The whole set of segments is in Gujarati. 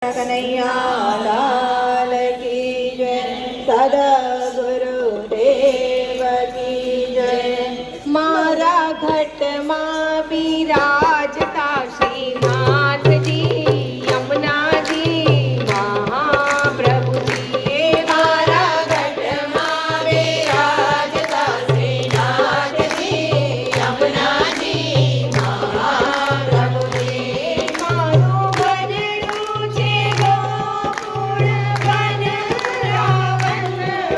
કનૈયા લાલ કી જય, સદગુરુદેવ કી જય। મારા ઘટમાં બિરાજતા શ્રીનાથજી યમુનાજી મહાપ્રભુજી। મારા ઘટમાં બિરાજતા શ્રીનાથજી યમુનાજી મહાપ્રભુજી। મારું ભજનું છે ગોકુળ વન રાવણ,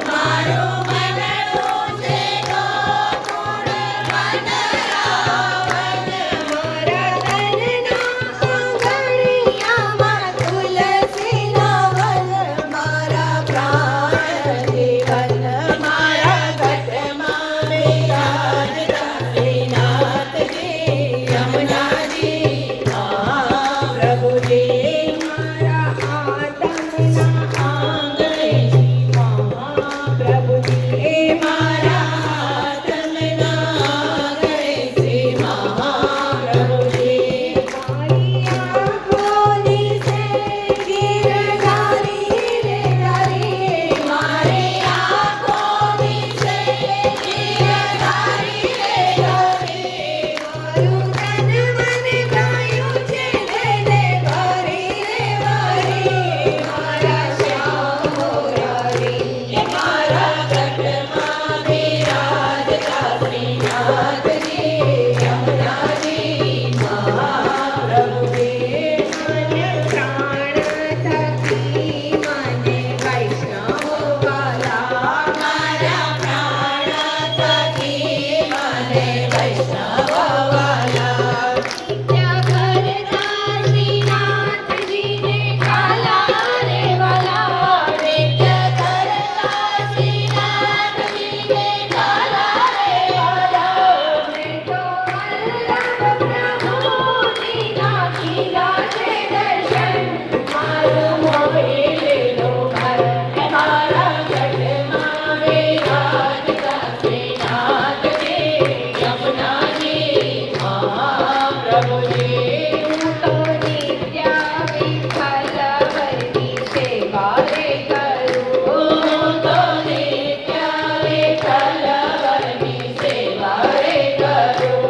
મારું ભજનું છે ગોકુળ વન રાવણ। મારા ધનના આંગણિયામાં તુલસીના વન, મારા પ્રાણ જીવન। મારા ઘટમાં બિરાજતા શ્રીનાથજી યમુનાજી મહાપ્રભુજી। મારા આતમના આંગણે મહાપ્રભુજી। મારા આતમના આંગણે શ્રી મહાપ્રભુજી। મારી આંખોની છે ગિરધારી રે ધરી, મારી આંખોની છે ગિરધારી રે ધરી। મારું તન મન ગાયું છે તેને ભરી રે ભરી, મારા શ્યામ મુરારી। મારા ઘટમાં બિરાજતા શ્રીનાથજી યમુનાજી મહાપ્રભુજી। મને પ્રાણ થકી મને વૈષ્ણવ વાલા, મારા પ્રાણ થકી મને વૈષ્ણવ વાલા। ત્યાં ઘરના શ્રીનાથજીને કાલા રે વાલા, નિત્ય કરતા શ્રીનાથજીને કાલા રે વાલા। મેં તો વલ્લભ પ્રભુજીના કીધા છે દર્શન, મારું મોહી લીધો ઘર। મારા ઘટમાં બિરાજતા શ્રીનાથજી યમુનાજી મહાપ્રભુજી। હું તો નિત્ય વિઠ્ઠલવરની સેવા રે કરું, હું તો નિત્ય વિઠ્ઠલવરની સેવા રે કરું।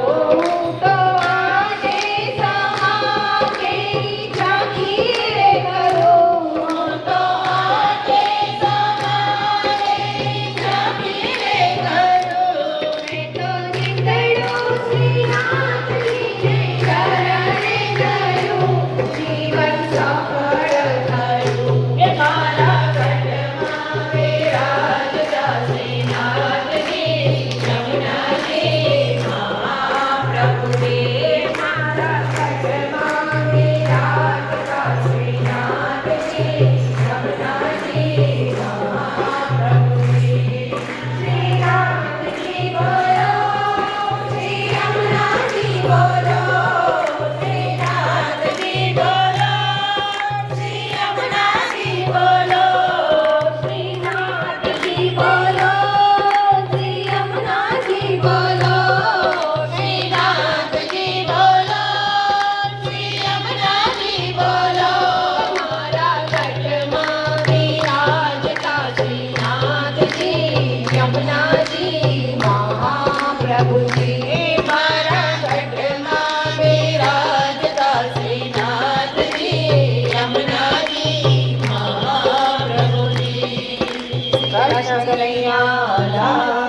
હું તો આજે સમાગેની ઝાંખી રે કરું, હું તો આજે સમાગેની ઝાંખી રે કરું। મેં તો નીકળ્યું શ્રીનાથજીને શરણે ગયું, જીવન સફળ થયું। મારા ઘટમાં બિરાજતા શ્રીનાથજી યમુનાજી મહાપ્રભુજી। મારા ઘટમાં બિરાજતા શ્રીનાથજી યમુનાજી મહાપ્રભુજી। શ્રીનાથજી બોલો, શ્રી યમુનાજી બોલો, શ્રીનાથજી બોલો, શ્રી યમુનાજી બોલો, શ્રીનાથજી બોલો, શ્રી યમુનાજી બોલો, શ્રીનાથજી બોલો, શ્રી યમુનાજી બોલો। મારા ઘટમાં બિરાજતા શ્રીનાથજી યમુનાજી મહાપ્રભુજી। મારા ઘટમાં બિરાજતા શ્રીનાથજી યમુનાજી મહાપ્રભુજી। કૃષ્ણ કનૈયા લાલ